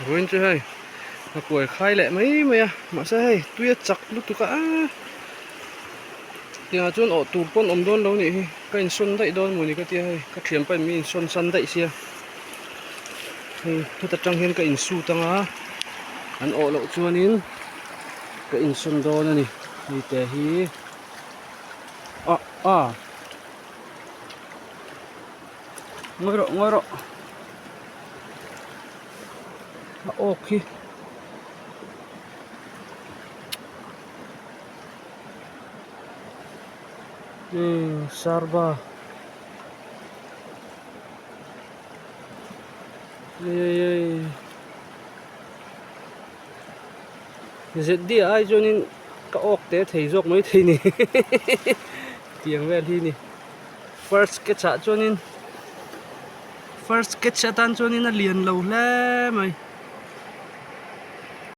Ruin chứ hay Nghakuai khai lẹ mấy mày à mà sao hay tuyết chặt lúc tụi cả tia chuan ở tủ con ôm đón đâu nhỉ cái in xuân dậy đón mùi cái tia hay cái thiểm phải mình xuân săn dậy xia hay thật trăng hiên cái in su tăng á anh ở lộ chuan in cái in xuân đón này đi tè hi à ngồi rồi ok sarba giật đi ai cho nên các ốc té thấy dọc mấy thì nè tiếng về đi nè first cái cho nên tan cho nên nó liền lâu lắm mày